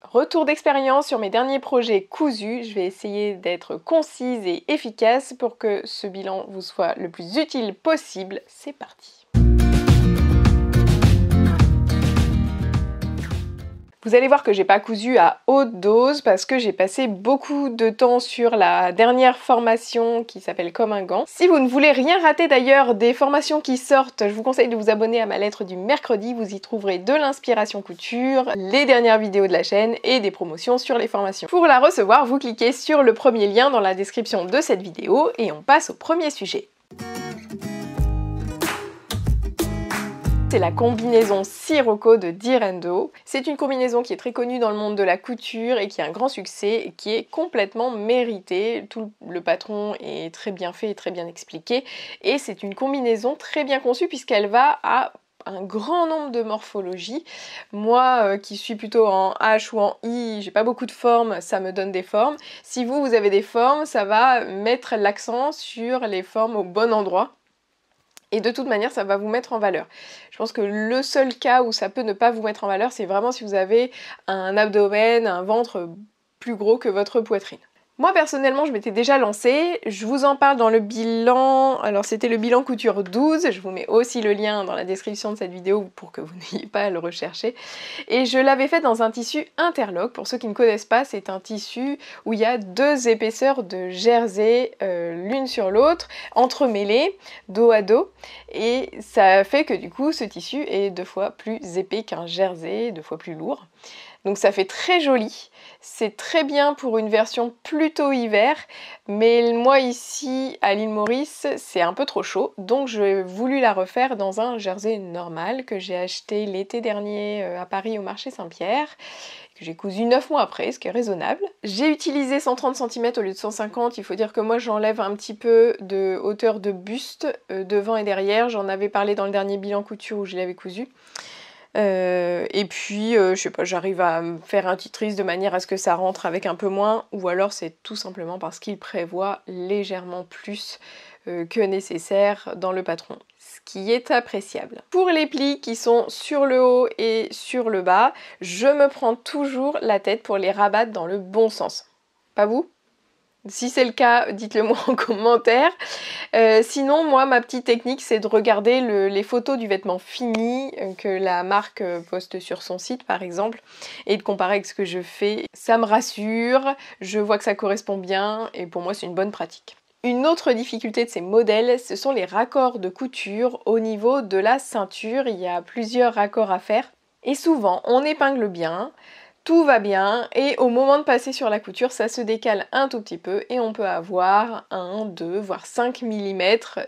Retour d'expérience sur mes derniers projets cousus, je vais essayer d'être concise et efficace pour que ce bilan vous soit le plus utile possible. C'est parti! Vous allez voir que j'ai pas cousu à haute dose parce que j'ai passé beaucoup de temps sur la dernière formation qui s'appelle Comme un gant. Si vous ne voulez rien rater d'ailleurs des formations qui sortent, je vous conseille de vous abonner à ma lettre du mercredi. Vous y trouverez de l'inspiration couture, les dernières vidéos de la chaîne et des promotions sur les formations. Pour la recevoir, vous cliquez sur le premier lien dans la description de cette vidéo et on passe au premier sujet. C'est la combinaison Sirocco de Direndo. C'est une combinaison qui est très connue dans le monde de la couture et qui a un grand succès et qui est complètement méritée. Tout le patron est très bien fait et très bien expliqué. Et c'est une combinaison très bien conçue puisqu'elle va à un grand nombre de morphologies. Moi qui suis plutôt en H ou en I, j'ai pas beaucoup de formes, ça me donne des formes. Si vous avez des formes, ça va mettre l'accent sur les formes au bon endroit. Et de toute manière, ça va vous mettre en valeur. Je pense que le seul cas où ça peut ne pas vous mettre en valeur, c'est vraiment si vous avez un abdomen, un ventre plus gros que votre poitrine. Moi personnellement, je m'étais déjà lancée, je vous en parle dans le bilan, alors c'était le bilan couture 12, je vous mets aussi le lien dans la description de cette vidéo pour que vous n'ayez pas à le rechercher. Et je l'avais fait dans un tissu interlock, pour ceux qui ne connaissent pas, c'est un tissu où il y a deux épaisseurs de jersey l'une sur l'autre, entremêlées, dos à dos, et ça fait que du coup ce tissu est 2 fois plus épais qu'un jersey, 2 fois plus lourd. Donc ça fait très joli, c'est très bien pour une version plutôt hiver, mais moi ici à l'île Maurice c'est un peu trop chaud, donc j'ai voulu la refaire dans un jersey normal que j'ai acheté l'été dernier à Paris au marché Saint-Pierre, que j'ai cousu 9 mois après, ce qui est raisonnable. J'ai utilisé 130 cm au lieu de 150, il faut dire que moi j'enlève un petit peu de hauteur de buste devant et derrière, j'en avais parlé dans le dernier bilan couture où je l'avais cousu. Et puis, je sais pas, j'arrive à me faire un titrice de manière à ce que ça rentre avec un peu moins, ou alors c'est tout simplement parce qu'il prévoit légèrement plus que nécessaire dans le patron, ce qui est appréciable. Pour les plis qui sont sur le haut et sur le bas, je me prends toujours la tête pour les rabattre dans le bon sens. Pas vous ? Si c'est le cas, dites-le moi en commentaire. Sinon, moi, ma petite technique, c'est de regarder les photos du vêtement fini que la marque poste sur son site, par exemple, et de comparer avec ce que je fais. Ça me rassure, je vois que ça correspond bien, et pour moi, c'est une bonne pratique. Une autre difficulté de ces modèles, ce sont les raccords de couture au niveau de la ceinture. Il y a plusieurs raccords à faire, et souvent, on épingle bien, tout va bien et au moment de passer sur la couture, ça se décale un tout petit peu et on peut avoir 1, 2, voire 5 mm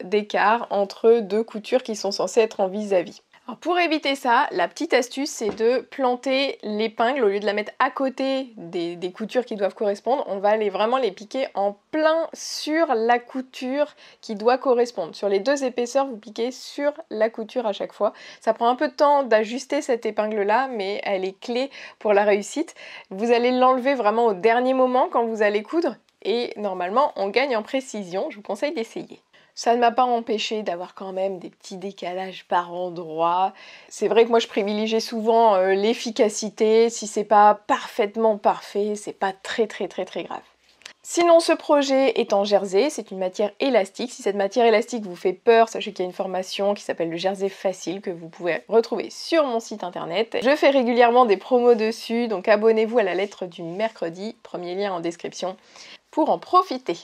d'écart entre deux coutures qui sont censées être en vis-à-vis. Alors pour éviter ça, la petite astuce c'est de planter l'épingle, au lieu de la mettre à côté des coutures qui doivent correspondre, on va vraiment les piquer en plein sur la couture qui doit correspondre. Sur les deux épaisseurs, vous piquez sur la couture à chaque fois. Ça prend un peu de temps d'ajuster cette épingle là, mais elle est clé pour la réussite. Vous allez l'enlever vraiment au dernier moment quand vous allez coudre et normalement on gagne en précision, je vous conseille d'essayer. Ça ne m'a pas empêché d'avoir quand même des petits décalages par endroits. C'est vrai que moi je privilégie souvent l'efficacité. Si c'est pas parfaitement parfait, c'est pas très grave. Sinon ce projet est en jersey, c'est une matière élastique. Si cette matière élastique vous fait peur, sachez qu'il y a une formation qui s'appelle le jersey facile que vous pouvez retrouver sur mon site internet. Je fais régulièrement des promos dessus, donc abonnez-vous à la lettre du mercredi, premier lien en description, pour en profiter.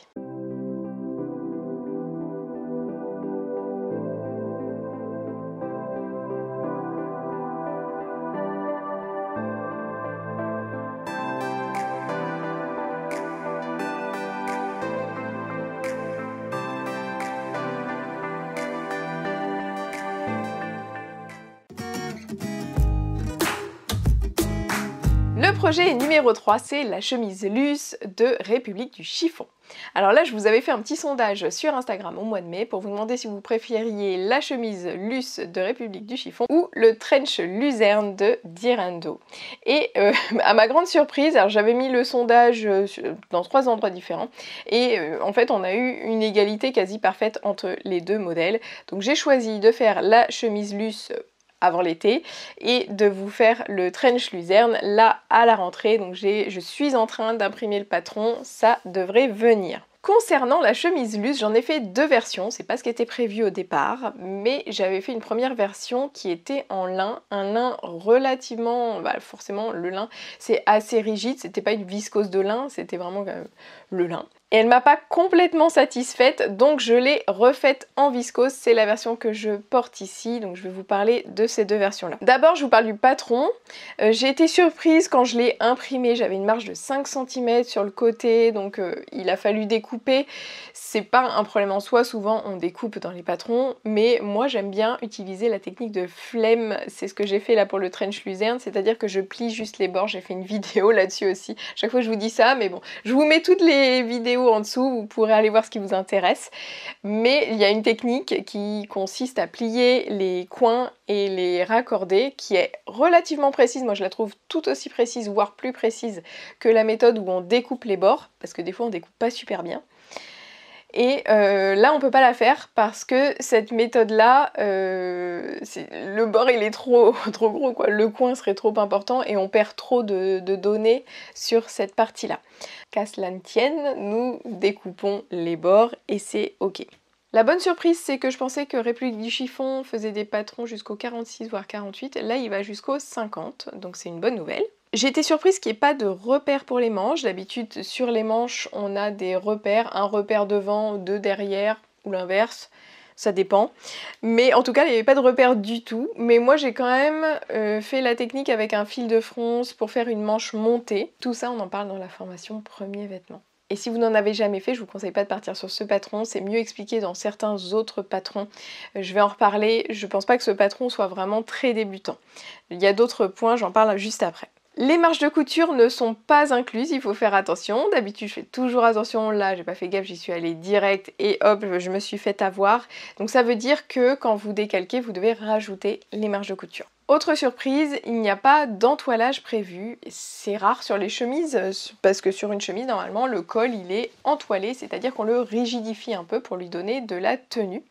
Le projet numéro 3, c'est la chemise Luce de République du Chiffon. Alors là, je vous avais fait un petit sondage sur Instagram au mois de mai pour vous demander si vous préfériez la chemise Luce de République du Chiffon ou le trench Luzerne de Direndo. Et à ma grande surprise, alors j'avais mis le sondage dans 3 endroits différents et en fait on a eu une égalité quasi parfaite entre les deux modèles. Donc j'ai choisi de faire la chemise Luce avant l'été et de vous faire le trench luzerne là à la rentrée. Donc je suis en train d'imprimer le patron, ça devrait venir. Concernant la chemise luce, j'en ai fait deux versions, c'est pas ce qui était prévu au départ, mais j'avais fait une première version qui était en lin, un lin relativement, forcément le lin c'est assez rigide, c'était pas une viscose de lin, c'était vraiment le lin. Et elle m'a pas complètement satisfaite, donc je l'ai refaite en viscose, c'est la version que je porte ici, donc je vais vous parler de ces deux versions là. D'abord je vous parle du patron, j'ai été surprise quand je l'ai imprimé, j'avais une marge de 5 cm sur le côté, donc il a fallu découper. C'est pas un problème en soi, souvent on découpe dans les patrons, mais moi j'aime bien utiliser la technique de flemme, c'est ce que j'ai fait là pour le trench luzerne, c'est-à-dire que je plie juste les bords, j'ai fait une vidéo là-dessus aussi, chaque fois je vous dis ça, mais bon, je vous mets toutes les vidéos en dessous, vous pourrez aller voir ce qui vous intéresse, mais il y a une technique qui consiste à plier les coins et les raccorder, qui est relativement précise, moi je la trouve tout aussi précise, voire plus précise que la méthode où on découpe les bords, parce que des fois on découpe pas super bien. Et là on peut pas la faire parce que cette méthode là, le bord il est trop gros quoi, le coin serait trop important et on perd trop de données sur cette partie là. Qu'à cela ne tienne, nous découpons les bords et c'est ok. La bonne surprise c'est que je pensais que République du chiffon faisait des patrons jusqu'au 46 voire 48, là il va jusqu'au 50, donc c'est une bonne nouvelle. J'ai été surprise qu'il n'y ait pas de repères pour les manches. D'habitude, sur les manches, on a des repères, un repère devant, deux derrière, ou l'inverse, ça dépend. Mais en tout cas, il n'y avait pas de repère du tout. Mais moi, j'ai quand même fait la technique avec un fil de fronce pour faire une manche montée. Tout ça, on en parle dans la formation Premier Vêtement. Et si vous n'en avez jamais fait, je vous conseille pas de partir sur ce patron, c'est mieux expliqué dans certains autres patrons. Je vais en reparler, je pense pas que ce patron soit vraiment très débutant. Il y a d'autres points, j'en parle juste après. Les marges de couture ne sont pas incluses, il faut faire attention. D'habitude, je fais toujours attention. Là, j'ai pas fait gaffe, j'y suis allée direct et hop, je me suis fait avoir. Donc ça veut dire que quand vous décalquez, vous devez rajouter les marges de couture. Autre surprise, il n'y a pas d'entoilage prévu. C'est rare sur les chemises parce que sur une chemise, normalement, le col il est entoilé, c'est-à-dire qu'on le rigidifie un peu pour lui donner de la tenue.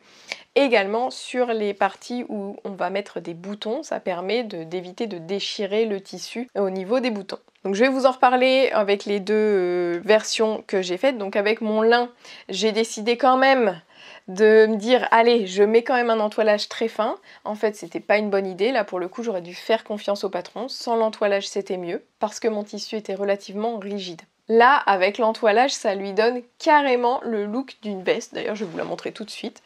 Également sur les parties où on va mettre des boutons, ça permet d'éviter de déchirer le tissu au niveau des boutons. Donc je vais vous en reparler avec les deux versions que j'ai faites. Donc avec mon lin, j'ai décidé quand même de me dire allez, je mets quand même un entoilage très fin. En fait, c'était pas une bonne idée. Là, pour le coup, j'aurais dû faire confiance au patron. Sans l'entoilage, c'était mieux parce que mon tissu était relativement rigide. Là, avec l'entoilage, ça lui donne carrément le look d'une veste. D'ailleurs, je vais vous la montrer tout de suite.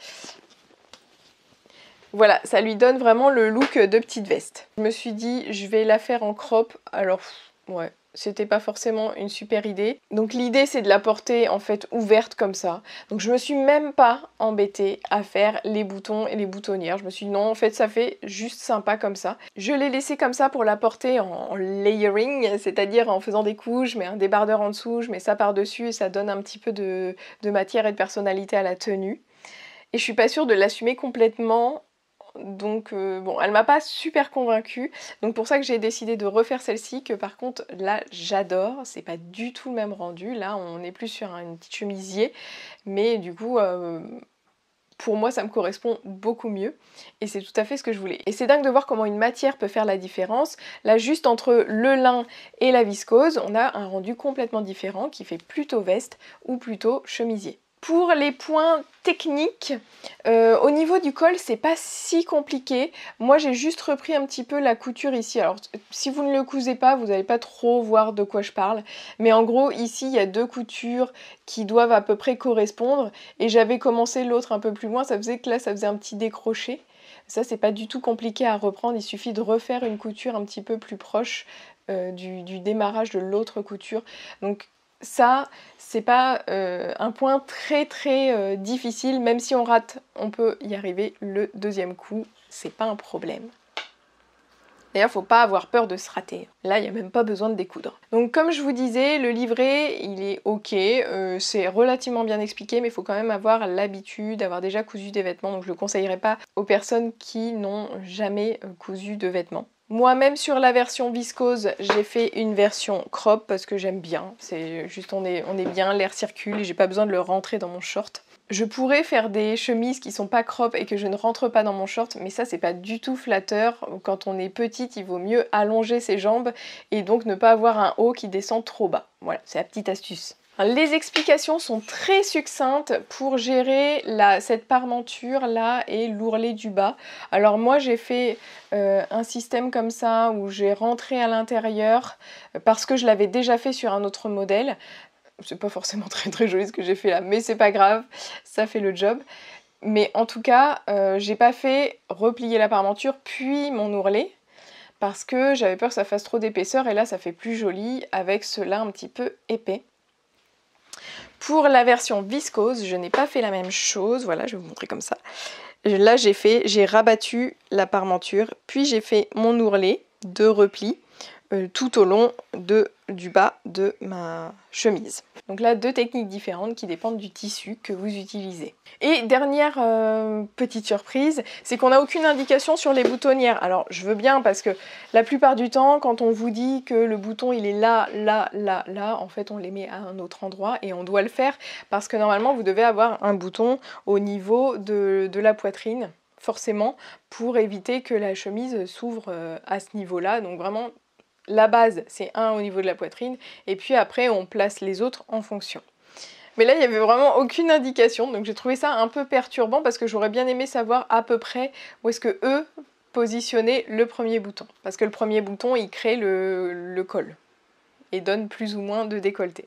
Voilà, ça lui donne vraiment le look de petite veste. Je me suis dit, je vais la faire en crop. Alors, ouais, c'était pas forcément une super idée. Donc l'idée, c'est de la porter en fait ouverte comme ça. Donc je me suis même pas embêtée à faire les boutons et les boutonnières. Je me suis dit non, en fait, ça fait juste sympa comme ça. Je l'ai laissé comme ça pour la porter en layering, c'est-à-dire en faisant des couches, je mets un débardeur en dessous, je mets ça par-dessus et ça donne un petit peu de matière et de personnalité à la tenue. Et je suis pas sûre de l'assumer complètement. Donc bon, elle m'a pas super convaincue, donc pour ça que j'ai décidé de refaire celle-ci, que par contre là j'adore, c'est pas du tout le même rendu, là on est plus sur une petite chemisier, mais du coup pour moi ça me correspond beaucoup mieux et c'est tout à fait ce que je voulais. Et c'est dingue de voir comment une matière peut faire la différence. Là juste entre le lin et la viscose, on a un rendu complètement différent qui fait plutôt veste ou plutôt chemisier. Pour les points techniques, au niveau du col, c'est pas si compliqué. Moi, j'ai juste repris un petit peu la couture ici. Alors, si vous ne le cousez pas, vous n'allez pas trop voir de quoi je parle. Mais en gros, ici, il y a deux coutures qui doivent à peu près correspondre. Et j'avais commencé l'autre un peu plus loin. Ça faisait que là, ça faisait un petit décroché. Ça, c'est pas du tout compliqué à reprendre. Il suffit de refaire une couture un petit peu plus proche du démarrage de l'autre couture. Donc, ça, c'est pas un point très difficile, même si on rate, on peut y arriver le deuxième coup, c'est pas un problème. D'ailleurs, faut pas avoir peur de se rater. Là, il n'y a même pas besoin de découdre. Donc comme je vous disais, le livret, il est ok, c'est relativement bien expliqué, mais il faut quand même avoir l'habitude d'avoir déjà cousu des vêtements, donc je le conseillerais pas aux personnes qui n'ont jamais cousu de vêtements. Moi-même sur la version viscose, j'ai fait une version crop parce que j'aime bien. C'est juste on est bien, l'air circule et j'ai pas besoin de le rentrer dans mon short. Je pourrais faire des chemises qui sont pas crop et que je ne rentre pas dans mon short, mais ça c'est pas du tout flatteur. Quand on est petite, il vaut mieux allonger ses jambes et donc ne pas avoir un haut qui descend trop bas. Voilà, c'est la petite astuce. Les explications sont très succinctes pour gérer cette parmenture là et l'ourlet du bas. Alors moi j'ai fait un système comme ça où j'ai rentré à l'intérieur parce que je l'avais déjà fait sur un autre modèle. C'est pas forcément très joli ce que j'ai fait là, mais c'est pas grave, ça fait le job. Mais en tout cas, j'ai pas fait replier la parmenture puis mon ourlet, parce que j'avais peur que ça fasse trop d'épaisseur, et là ça fait plus joli avec cela un petit peu épais. Pour la version viscose, je n'ai pas fait la même chose, voilà, je vais vous montrer comme ça. Là j'ai rabattu la parmenture, puis j'ai fait mon ourlet de repli tout au long du bas de ma chemise. Donc là, 2 techniques différentes qui dépendent du tissu que vous utilisez. Et dernière petite surprise, c'est qu'on n'a aucune indication sur les boutonnières. Alors je veux bien, parce que la plupart du temps, quand on vous dit que le bouton il est là, en fait on les met à un autre endroit et on doit le faire parce que normalement vous devez avoir un bouton au niveau de la poitrine, forcément, pour éviter que la chemise s'ouvre à ce niveau-là. Donc vraiment, la base, c'est un au niveau de la poitrine, et puis après, on place les autres en fonction. Mais là, il n'y avait vraiment aucune indication, donc j'ai trouvé ça un peu perturbant, parce que j'aurais bien aimé savoir à peu près où est-ce que eux positionnaient le premier bouton. Parce que le premier bouton, il crée le col, et donne plus ou moins de décolleté.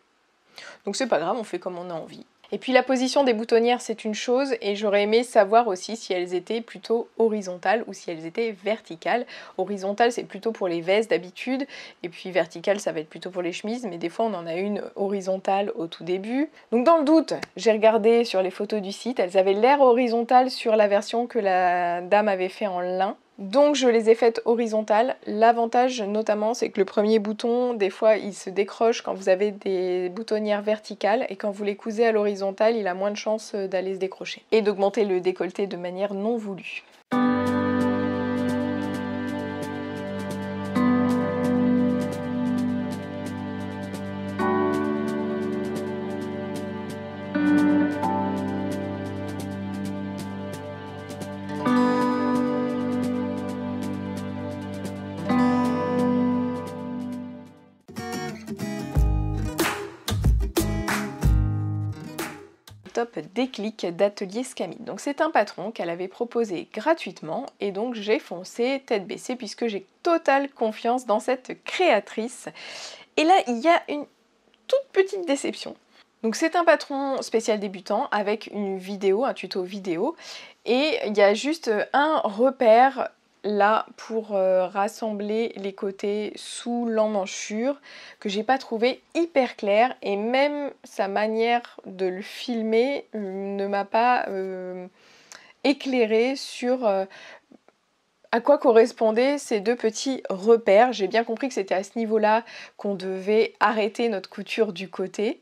Donc c'est pas grave, on fait comme on a envie. Et puis la position des boutonnières, c'est une chose, et j'aurais aimé savoir aussi si elles étaient plutôt horizontales ou si elles étaient verticales. Horizontales, c'est plutôt pour les vestes d'habitude, et puis verticales, ça va être plutôt pour les chemises, mais des fois on en a une horizontale au tout début. Donc dans le doute, j'ai regardé sur les photos du site, elles avaient l'air horizontales sur la version que la dame avait fait en lin. Donc je les ai faites horizontales. L'avantage notamment, c'est que le premier bouton, des fois il se décroche quand vous avez des boutonnières verticales, et quand vous les cousez à l'horizontale, il a moins de chances d'aller se décrocher et d'augmenter le décolleté de manière non voulue. Top déclic d'Atelier Scamit. Donc c'est un patron qu'elle avait proposé gratuitement, et donc j'ai foncé tête baissée puisque j'ai totale confiance dans cette créatrice. Et là il y a une toute petite déception. Donc c'est un patron spécial débutant avec une vidéo, un tuto vidéo, et il y a juste un repère là pour rassembler les côtés sous l'emmanchure que j'ai pas trouvé hyper clair, et même sa manière de le filmer ne m'a pas éclairé sur à quoi correspondaient ces 2 petits repères. J'ai bien compris que c'était à ce niveau-là qu'on devait arrêter notre couture du côté,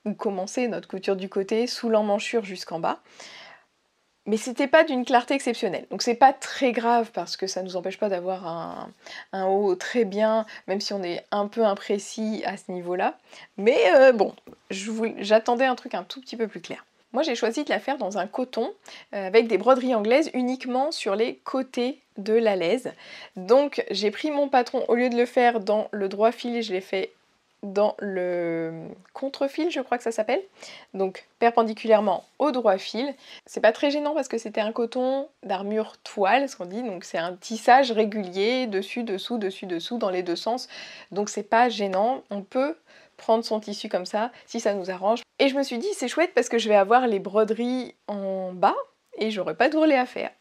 ou commencer notre couture du côté sous l'emmanchure jusqu'en bas. Mais c'était pas d'une clarté exceptionnelle. Donc c'est pas très grave parce que ça nous empêche pas d'avoir un haut très bien, même si on est un peu imprécis à ce niveau-là. Mais bon, j'attendais un truc un tout petit peu plus clair. Moi j'ai choisi de la faire dans un coton avec des broderies anglaises uniquement sur les côtés de la laise. Donc j'ai pris mon patron, au lieu de le faire dans le droit fil, je l'ai fait dans le contre-fil, je crois que ça s'appelle, donc perpendiculairement au droit fil. C'est pas très gênant parce que c'était un coton d'armure toile, ce qu'on dit, donc c'est un tissage régulier, dessus, dessous, dans les 2 sens, donc c'est pas gênant, on peut prendre son tissu comme ça si ça nous arrange. Et je me suis dit c'est chouette parce que je vais avoir les broderies en bas et j'aurai pas d'ourlet à faire.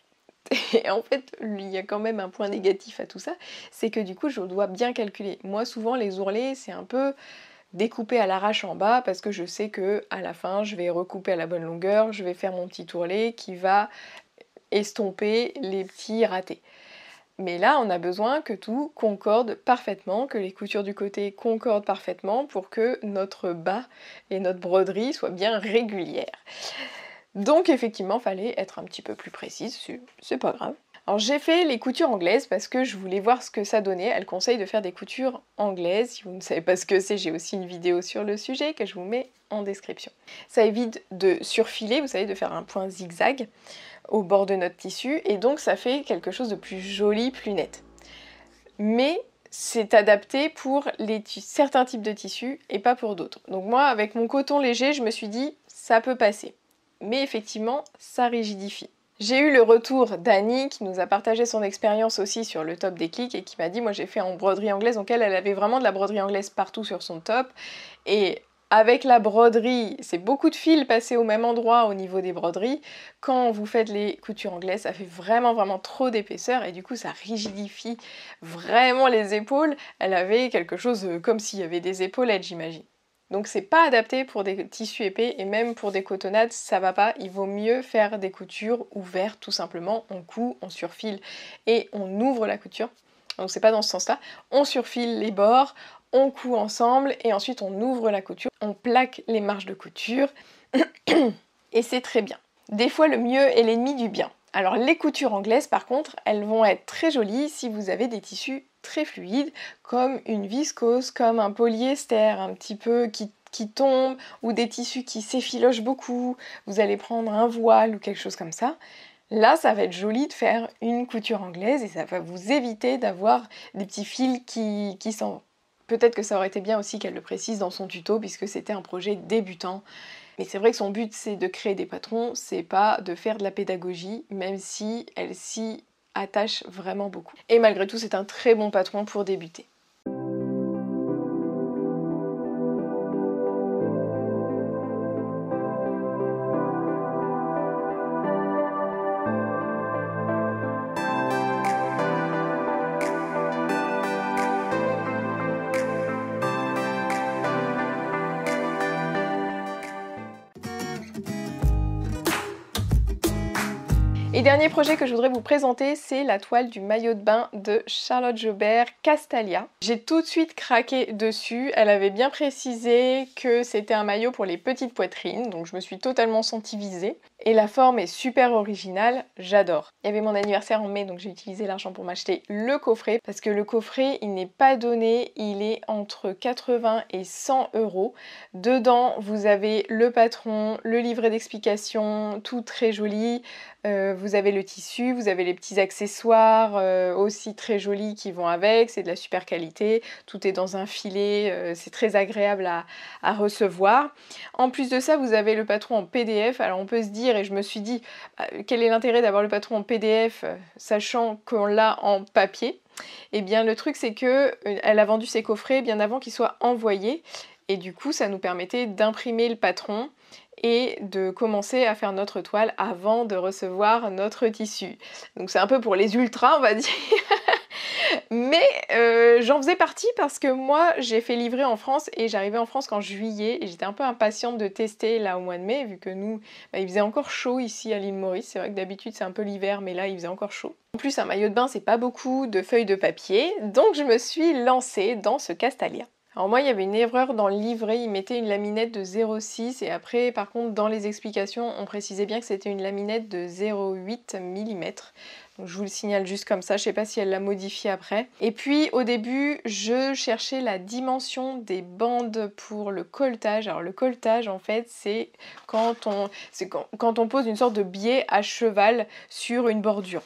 Et en fait, il y a quand même un point négatif à tout ça, c'est que du coup, je dois bien calculer. Moi, souvent, les ourlets, c'est un peu découpé à l'arrache en bas, parce que je sais que à la fin, je vais recouper à la bonne longueur, je vais faire mon petit ourlet qui va estomper les petits ratés. Mais là, on a besoin que tout concorde parfaitement, que les coutures du côté concordent parfaitement pour que notre bas et notre broderie soient bien régulières. Donc effectivement, fallait être un petit peu plus précise, c'est pas grave. Alors j'ai fait les coutures anglaises parce que je voulais voir ce que ça donnait. Elle conseille de faire des coutures anglaises. Si vous ne savez pas ce que c'est, j'ai aussi une vidéo sur le sujet que je vous mets en description. Ça évite de surfiler, vous savez, de faire un point zigzag au bord de notre tissu, et donc ça fait quelque chose de plus joli, plus net. Mais c'est adapté pour certains types de tissus et pas pour d'autres. Donc moi, avec mon coton léger, je me suis dit, ça peut passer. Mais effectivement, ça rigidifie. J'ai eu le retour d'Annie qui nous a partagé son expérience aussi sur le top des clics et qui m'a dit, moi j'ai fait en broderie anglaise, donc elle avait vraiment de la broderie anglaise partout sur son top. Et avec la broderie, c'est beaucoup de fils passés au même endroit au niveau des broderies. Quand vous faites les coutures anglaises, ça fait vraiment trop d'épaisseur et du coup ça rigidifie vraiment les épaules. Elle avait quelque chose comme s'il y avait des épaulettes, j'imagine. Donc c'est pas adapté pour des tissus épais et même pour des cotonnades, ça va pas. Il vaut mieux faire des coutures ouvertes tout simplement. On coud, on surfile et on ouvre la couture. Donc c'est pas dans ce sens-là. On surfile les bords, on coud ensemble et ensuite on ouvre la couture. On plaque les marges de couture et c'est très bien. Des fois le mieux est l'ennemi du bien. Alors les coutures anglaises par contre, elles vont être très jolies si vous avez des tissus très fluides, comme une viscose, comme un polyester un petit peu qui tombe, ou des tissus qui s'effilochent beaucoup. Vous allez prendre un voile ou quelque chose comme ça. Là, ça va être joli de faire une couture anglaise et ça va vous éviter d'avoir des petits fils qui s'en vont. Peut-être que ça aurait été bien aussi qu'elle le précise dans son tuto puisque c'était un projet débutant. Mais c'est vrai que son but c'est de créer des patrons, c'est pas de faire de la pédagogie, même si elle s'y attache vraiment beaucoup. Et malgré tout, c'est un très bon patron pour débuter. Et dernier projet que je voudrais vous présenter, c'est la toile du maillot de bain de Charlotte Jobert Castalia. J'ai tout de suite craqué dessus, elle avait bien précisé que c'était un maillot pour les petites poitrines, donc je me suis totalement sentie visée. Et la forme est super originale, j'adore. Il y avait mon anniversaire en mai, donc j'ai utilisé l'argent pour m'acheter le coffret, parce que le coffret, il n'est pas donné, il est entre 80 et 100 €. Dedans, vous avez le patron, le livret d'explication, tout très joli. Vous avez le tissu, vous avez les petits accessoires aussi très jolis qui vont avec, c'est de la super qualité, tout est dans un filet, c'est très agréable à recevoir. En plus de ça, vous avez le patron en PDF, alors on peut se dire, et je me suis dit, quel est l'intérêt d'avoir le patron en PDF, sachant qu'on l'a en papier? Eh bien le truc c'est que elle a vendu ses coffrets bien avant qu'ils soient envoyés, et du coup ça nous permettait d'imprimer le patron et de commencer à faire notre toile avant de recevoir notre tissu. Donc c'est un peu pour les ultras on va dire. Mais j'en faisais partie parce que moi j'ai fait livrer en France et j'arrivais en France qu'en juillet et j'étais un peu impatiente de tester là au mois de mai vu que nous, il faisait encore chaud ici à l'île Maurice. C'est vrai que d'habitude c'est un peu l'hiver mais là il faisait encore chaud. En plus un maillot de bain c'est pas beaucoup de feuilles de papier, donc je me suis lancée dans ce Castalia. Alors moi il y avait une erreur dans le livret, il mettait une laminette de 0,6 et après par contre dans les explications on précisait bien que c'était une laminette de 0,8 mm. Donc je vous le signale juste comme ça, je sais pas si elle l'a modifié après. Et puis au début je cherchais la dimension des bandes pour le colletage. Alors le colletage en fait c'est quand on pose une sorte de biais à cheval sur une bordure.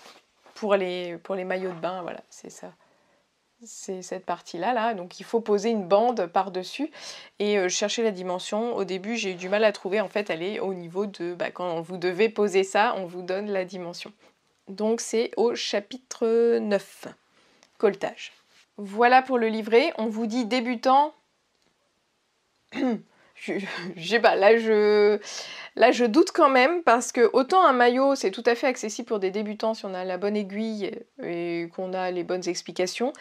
Pour les maillots de bain, voilà, c'est ça. C'est cette partie-là, donc il faut poser une bande par-dessus et je cherchais la dimension. Au début j'ai eu du mal à trouver, en fait elle est au niveau de, quand vous devez poser ça, on vous donne la dimension. Donc c'est au chapitre 9, colletage. Voilà pour le livret, on vous dit débutant. Je sais pas, là je doute quand même parce que autant un maillot c'est tout à fait accessible pour des débutants si on a la bonne aiguille et qu'on a les bonnes explications,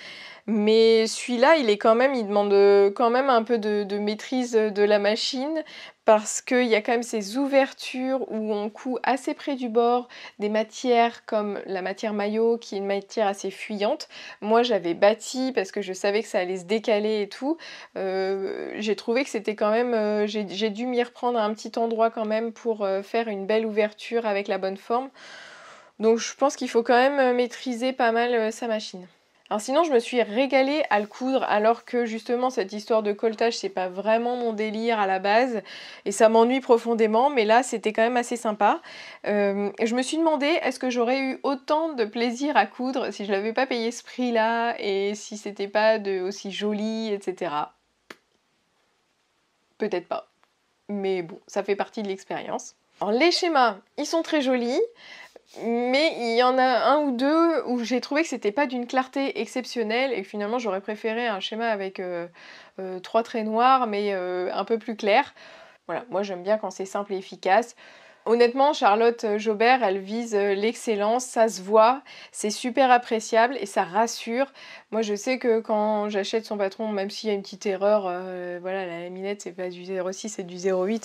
mais celui-là il demande quand même un peu de maîtrise de la machine parce qu'il y a quand même ces ouvertures où on coud assez près du bord, des matières comme la matière maillot qui est une matière assez fuyante. Moi j'avais bâti parce que je savais que ça allait se décaler et tout. J'ai trouvé que c'était quand même, j'ai dû m'y reprendre à un petit endroit quand même pour faire une belle ouverture avec la bonne forme. Donc je pense qu'il faut quand même maîtriser pas mal sa machine. Alors sinon, je me suis régalée à le coudre, alors que justement cette histoire de colletage, c'est pas vraiment mon délire à la base, et ça m'ennuie profondément, mais là c'était quand même assez sympa. Je me suis demandé, est-ce que j'aurais eu autant de plaisir à coudre si je l'avais pas payé ce prix-là, et si c'était pas aussi joli, etc. Peut-être pas. Mais bon, ça fait partie de l'expérience. Alors les schémas, ils sont très jolis. Mais il y en a un ou deux où j'ai trouvé que c'était pas d'une clarté exceptionnelle et que finalement j'aurais préféré un schéma avec 3 traits noirs mais un peu plus clair. Voilà, moi j'aime bien quand c'est simple et efficace. Honnêtement, Charlotte Jobert, elle vise l'excellence, ça se voit, c'est super appréciable et ça rassure. Moi je sais que quand j'achète son patron, même s'il y a une petite erreur, voilà, la laminette c'est pas du 0,6, c'est du 0,8,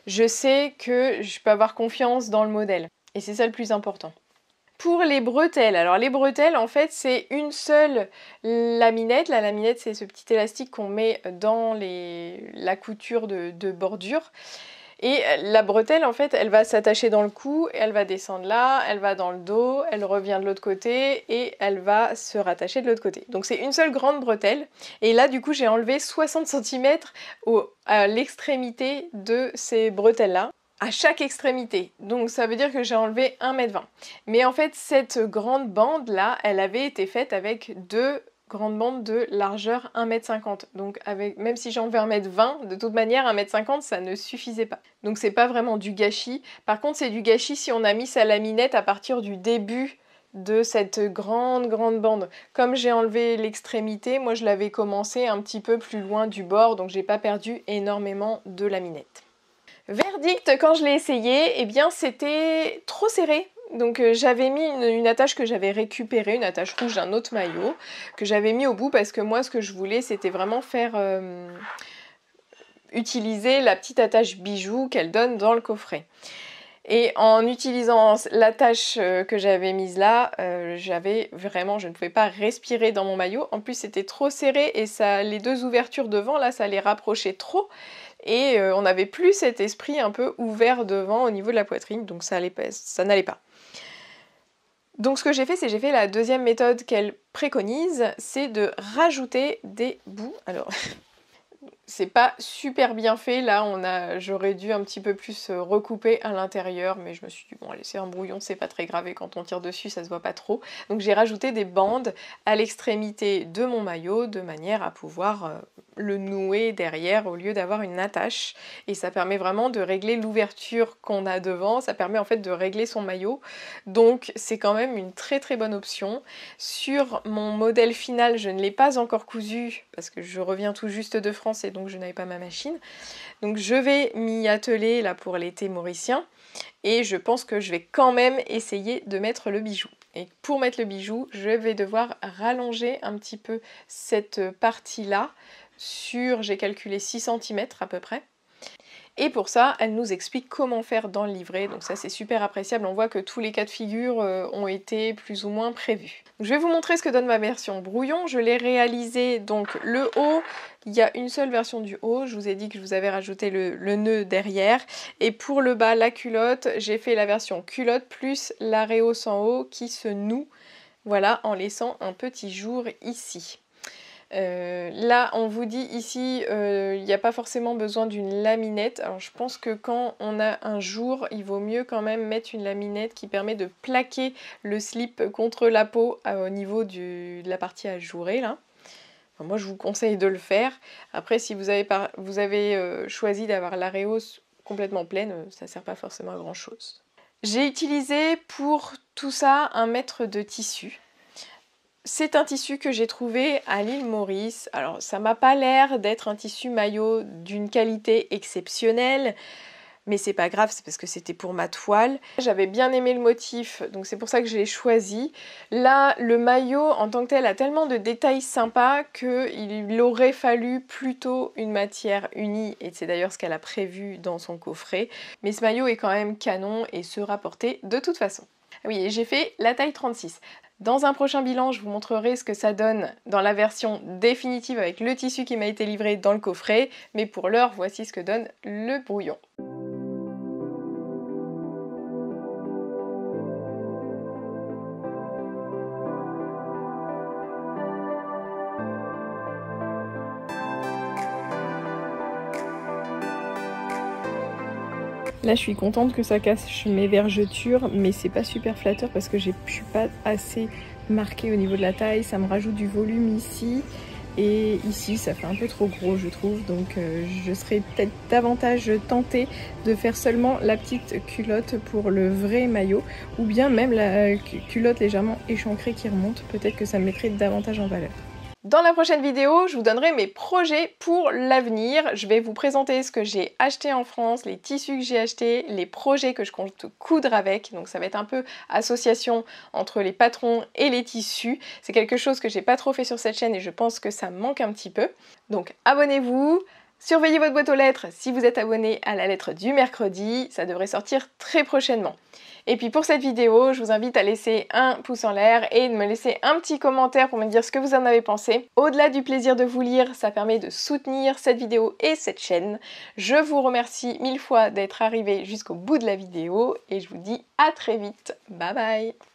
je sais que je peux avoir confiance dans le modèle. Et c'est ça le plus important. Pour les bretelles, alors les bretelles en fait c'est une seule laminette. La laminette c'est ce petit élastique qu'on met dans la couture de bordure. Et la bretelle en fait elle va s'attacher dans le cou, et elle va descendre là, elle va dans le dos, elle revient de l'autre côté et elle va se rattacher de l'autre côté. Donc c'est une seule grande bretelle. Et là du coup j'ai enlevé 60 cm à l'extrémité de ces bretelles là. À chaque extrémité, donc ça veut dire que j'ai enlevé 1,20 m. Mais en fait cette grande bande là, elle avait été faite avec deux grandes bandes de largeur 1,50 m. Donc même si j'ai enlevé 1,20 m, de toute manière 1,50 m ça ne suffisait pas. Donc c'est pas vraiment du gâchis. Par contre c'est du gâchis si on a mis sa laminette à partir du début de cette grande bande. Comme j'ai enlevé l'extrémité, moi je l'avais commencé un petit peu plus loin du bord, donc j'ai pas perdu énormément de laminette. Verdict, quand je l'ai essayé, eh bien c'était trop serré. Donc j'avais mis une attache que j'avais récupérée, une attache rouge d'un autre maillot, que j'avais mis au bout parce que moi ce que je voulais c'était vraiment faire utiliser la petite attache bijou qu'elle donne dans le coffret. Et en utilisant l'attache que j'avais mise là, je ne pouvais pas respirer dans mon maillot. En plus c'était trop serré et les deux ouvertures devant là, ça les rapprochait trop. Et on n'avait plus cet esprit un peu ouvert devant au niveau de la poitrine, donc ça n'allait pas. Donc ce que j'ai fait, c'est j'ai fait la deuxième méthode qu'elle préconise, c'est de rajouter des bouts. Alors, c'est pas super bien fait, là j'aurais dû un petit peu plus recouper à l'intérieur, mais je me suis dit bon allez c'est un brouillon, c'est pas très grave et quand on tire dessus ça se voit pas trop. Donc j'ai rajouté des bandes à l'extrémité de mon maillot de manière à pouvoir le nouer derrière au lieu d'avoir une attache, et ça permet vraiment de régler l'ouverture qu'on a devant, ça permet en fait de régler son maillot, donc c'est quand même une très bonne option. Sur mon modèle final je ne l'ai pas encore cousu parce que je reviens tout juste de France et donc je n'avais pas ma machine, donc je vais m'y atteler là pour l'été mauricien et je pense que je vais quand même essayer de mettre le bijou. Et pour mettre le bijou, je vais devoir rallonger un petit peu cette partie-là sur, j'ai calculé 6 cm à peu près. Et pour ça, elle nous explique comment faire dans le livret, donc ça c'est super appréciable, on voit que tous les cas de figure ont été plus ou moins prévus. Donc, je vais vous montrer ce que donne ma version brouillon, je l'ai réalisé donc le haut, il y a une seule version du haut, je vous ai dit que je vous avais rajouté le nœud derrière, et pour le bas, la culotte, j'ai fait la version culotte plus la réhausse en haut qui se noue, voilà, en laissant un petit jour ici. Là on vous dit ici il n'y a pas forcément besoin d'une laminette. Alors je pense que quand on a un jour il vaut mieux quand même mettre une laminette qui permet de plaquer le slip contre la peau au niveau de la partie ajourée là. Enfin, moi je vous conseille de le faire. Après si vous avez choisi d'avoir la réhausse complètement pleine, ça sert pas forcément à grand chose. J'ai utilisé pour tout ça un mètre de tissu. C'est un tissu que j'ai trouvé à l'île Maurice. Alors ça m'a pas l'air d'être un tissu maillot d'une qualité exceptionnelle, mais c'est pas grave, c'est parce que c'était pour ma toile. J'avais bien aimé le motif, donc c'est pour ça que je l'ai choisi. Là, le maillot en tant que tel a tellement de détails sympas qu'il aurait fallu plutôt une matière unie, et c'est d'ailleurs ce qu'elle a prévu dans son coffret. Mais ce maillot est quand même canon et sera porté de toute façon. Oui, et j'ai fait la taille 36. Dans un prochain bilan, je vous montrerai ce que ça donne dans la version définitive avec le tissu qui m'a été livré dans le coffret. Mais pour l'heure, voici ce que donne le brouillon. Là je suis contente que ça cache mes vergetures, mais c'est pas super flatteur parce que je suis pas assez marquée au niveau de la taille, ça me rajoute du volume ici. Et ici ça fait un peu trop gros je trouve, donc je serais peut-être davantage tentée de faire seulement la petite culotte pour le vrai maillot, ou bien même la culotte légèrement échancrée qui remonte, peut-être que ça me mettrait davantage en valeur. Dans la prochaine vidéo, je vous donnerai mes projets pour l'avenir. Je vais vous présenter ce que j'ai acheté en France, les tissus que j'ai achetés, les projets que je compte coudre avec. Donc ça va être un peu association entre les patrons et les tissus. C'est quelque chose que j'ai pas trop fait sur cette chaîne et je pense que ça me manque un petit peu. Donc abonnez-vous. Surveillez votre boîte aux lettres si vous êtes abonné à la lettre du mercredi, ça devrait sortir très prochainement. Et puis pour cette vidéo, je vous invite à laisser un pouce en l'air et de me laisser un petit commentaire pour me dire ce que vous en avez pensé. Au-delà du plaisir de vous lire, ça permet de soutenir cette vidéo et cette chaîne. Je vous remercie 1000 fois d'être arrivé jusqu'au bout de la vidéo et je vous dis à très vite. Bye bye!